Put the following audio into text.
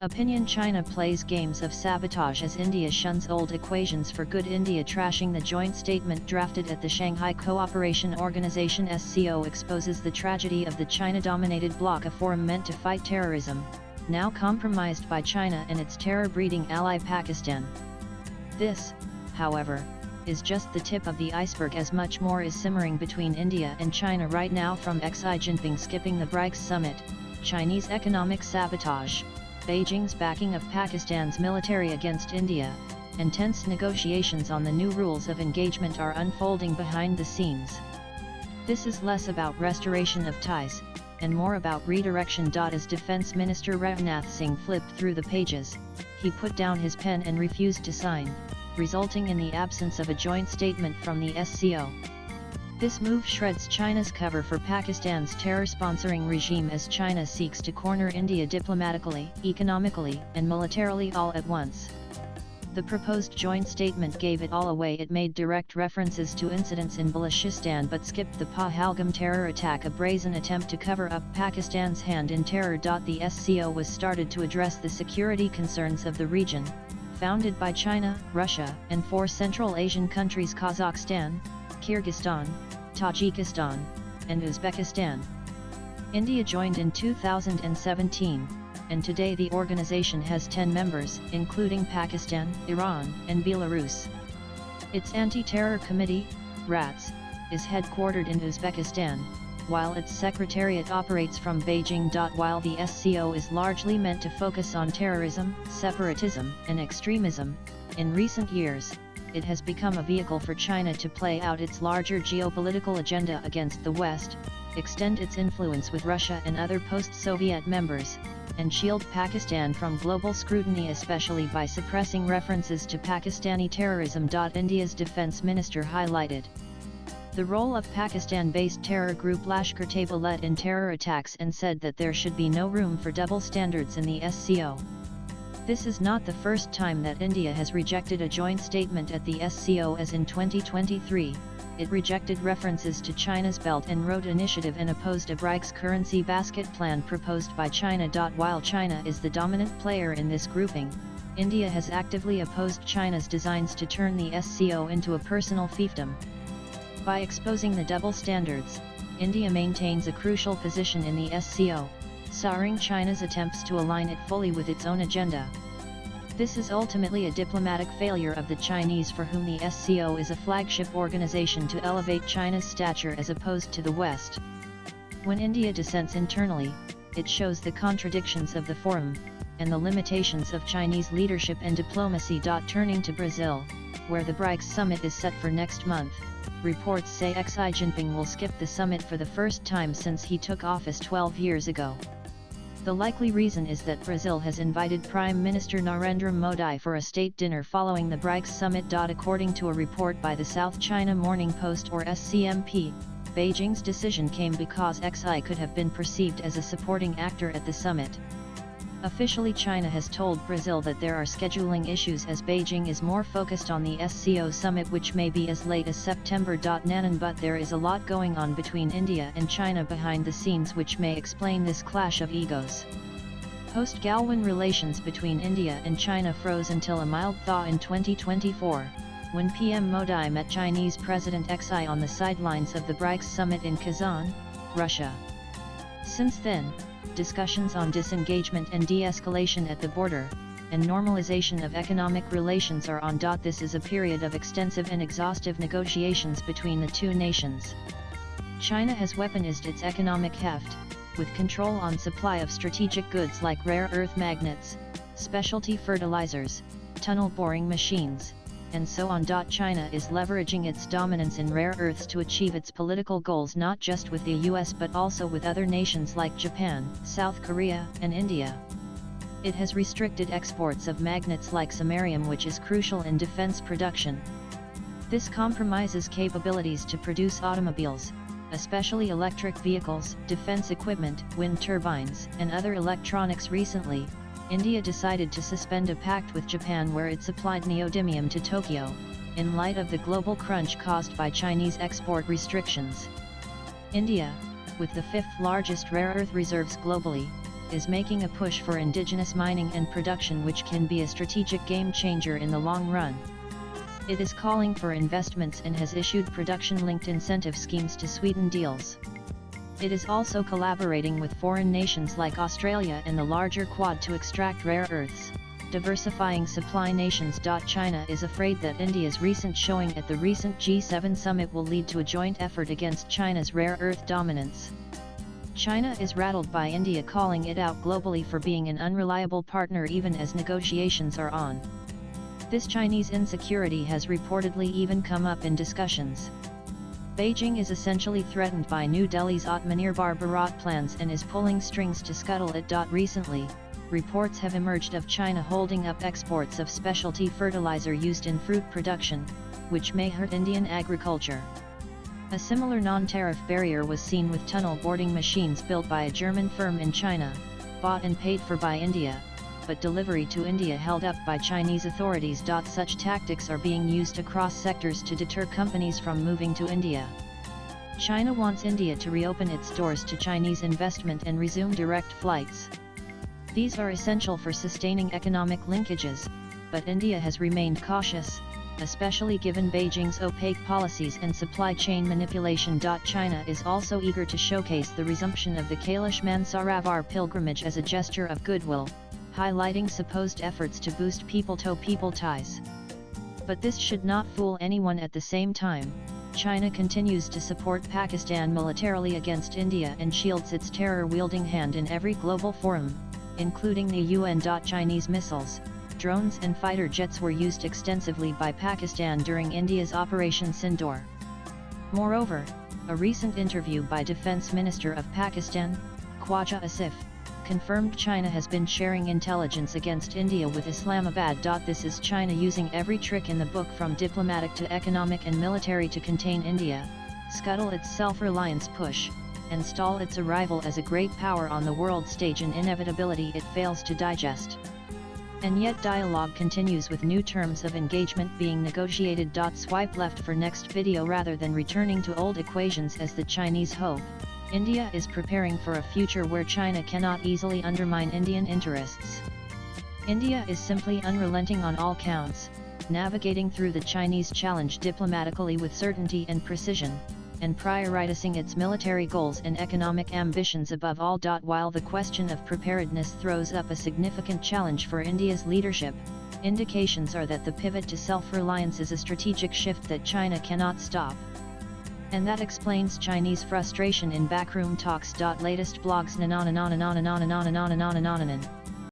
Opinion: China plays games of sabotage as India shuns old equations for good. India trashing the joint statement drafted at the Shanghai Cooperation Organization (SCO) exposes the tragedy of the China-dominated bloc, a forum meant to fight terrorism, now compromised by China and its terror-breeding ally Pakistan. This, however, is just the tip of the iceberg, as much more is simmering between India and China right now, from Xi Jinping skipping the BRICS summit, Chinese economic sabotage, Beijing's backing of Pakistan's military against India, and tense negotiations on the new rules of engagement are unfolding behind the scenes. This is less about restoration of ties, and more about redirection. As Defense Minister Rajnath Singh flipped through the pages, he put down his pen and refused to sign, resulting in the absence of a joint statement from the SCO. This move shreds China's cover for Pakistan's terror-sponsoring regime, as China seeks to corner India diplomatically, economically, and militarily all at once. The proposed joint statement gave it all away. It made direct references to incidents in Balochistan but skipped the Pahalgam terror attack, a brazen attempt to cover up Pakistan's hand in terror. The SCO was started to address the security concerns of the region, founded by China, Russia, and 4 Central Asian countries: Kazakhstan, Kyrgyzstan, Tajikistan, and Uzbekistan. India joined in 2017, and today the organization has 10 members, including Pakistan, Iran, and Belarus. Its Anti-Terror Committee, RATS, is headquartered in Uzbekistan, while its secretariat operates from Beijing. While the SCO is largely meant to focus on terrorism, separatism, and extremism, in recent years, it has become a vehicle for China to play out its larger geopolitical agenda against the West, extend its influence with Russia and other post-Soviet members, and shield Pakistan from global scrutiny, especially by suppressing references to Pakistani terrorism. India's defense minister highlighted the role of Pakistan-based terror group Lashkar-Taiba in terror attacks and said that there should be no room for double standards in the SCO. This is not the first time that India has rejected a joint statement at the SCO, as in 2023, it rejected references to China's Belt and Road Initiative and opposed a BRICS currency basket plan proposed by China. While China is the dominant player in this grouping, India has actively opposed China's designs to turn the SCO into a personal fiefdom. By exposing the double standards, India maintains a crucial position in the SCO, souring China's attempts to align it fully with its own agenda. This is ultimately a diplomatic failure of the Chinese, for whom the SCO is a flagship organization to elevate China's stature as opposed to the West. When India dissents internally, it shows the contradictions of the forum, and the limitations of Chinese leadership and diplomacy. Turning to Brazil, where the BRICS summit is set for next month, reports say Xi Jinping will skip the summit for the first time since he took office 12 years ago. The likely reason is that Brazil has invited Prime Minister Narendra Modi for a state dinner following the BRICS summit. According to a report by the South China Morning Post, or SCMP, Beijing's decision came because Xi could have been perceived as a supporting actor at the summit. Officially, China has told Brazil that there are scheduling issues as Beijing is more focused on the SCO summit, which may be as late as September. Nanan, but there is a lot going on between India and China behind the scenes which may explain this clash of egos. Post-Galwan relations between India and China froze until a mild thaw in 2024, when PM Modi met Chinese President Xi on the sidelines of the BRICS summit in Kazan, Russia. Since then, discussions on disengagement and de-escalation at the border, and normalization of economic relations are on. This is a period of extensive and exhaustive negotiations between the two nations. China has weaponized its economic heft, with control on supply of strategic goods like rare earth magnets, specialty fertilizers, tunnel boring machines, and so on. China is leveraging its dominance in rare earths to achieve its political goals, not just with the US but also with other nations like Japan, South Korea, and India. It has restricted exports of magnets like samarium, which is crucial in defense production. This compromises capabilities to produce automobiles, especially electric vehicles, defense equipment, wind turbines, and other electronics. Recently, India decided to suspend a pact with Japan where it supplied neodymium to Tokyo, in light of the global crunch caused by Chinese export restrictions. India, with the 5th largest rare earth reserves globally, is making a push for indigenous mining and production, which can be a strategic game changer in the long run. It is calling for investments and has issued production-linked incentive schemes to sweeten deals. It is also collaborating with foreign nations like Australia and the larger Quad to extract rare earths, diversifying supply nations. China is afraid that India's recent showing at the recent G7 summit will lead to a joint effort against China's rare earth dominance. China is rattled by India calling it out globally for being an unreliable partner even as negotiations are on. This Chinese insecurity has reportedly even come up in discussions. Beijing is essentially threatened by New Delhi's Atmanirbhar Bharat plans and is pulling strings to scuttle it. Recently, reports have emerged of China holding up exports of specialty fertilizer used in fruit production, which may hurt Indian agriculture. A similar non-tariff barrier was seen with tunnel boring machines built by a German firm in China, bought and paid for by India, but delivery to India held up by Chinese authorities. Such tactics are being used across sectors to deter companies from moving to India. China wants India to reopen its doors to Chinese investment and resume direct flights. These are essential for sustaining economic linkages, but India has remained cautious, especially given Beijing's opaque policies and supply chain manipulation. China is also eager to showcase the resumption of the Kailash Mansarovar pilgrimage as a gesture of goodwill, highlighting supposed efforts to boost people-to-people ties. But this should not fool anyone. At the same time, China continues to support Pakistan militarily against India and shields its terror-wielding hand in every global forum, including the UN. Chinese missiles, drones and fighter jets were used extensively by Pakistan during India's Operation Sindoor. Moreover, a recent interview by Defense Minister of Pakistan, Khwaja Asif, confirmed China has been sharing intelligence against India with Islamabad. This is China using every trick in the book from diplomatic to economic and military to contain India, scuttle its self-reliance push, and stall its arrival as a great power on the world stage, an inevitability it fails to digest. And yet dialogue continues with new terms of engagement being negotiated. Swipe left for next video. Rather than returning to old equations as the Chinese hope, India is preparing for a future where China cannot easily undermine Indian interests. India is simply unrelenting on all counts, navigating through the Chinese challenge diplomatically with certainty and precision, and prioritizing its military goals and economic ambitions above all. While the question of preparedness throws up a significant challenge for India's leadership, indications are that the pivot to self-reliance is a strategic shift that China cannot stop. And that explains Chinese frustration in backroom talks. Latest blogs.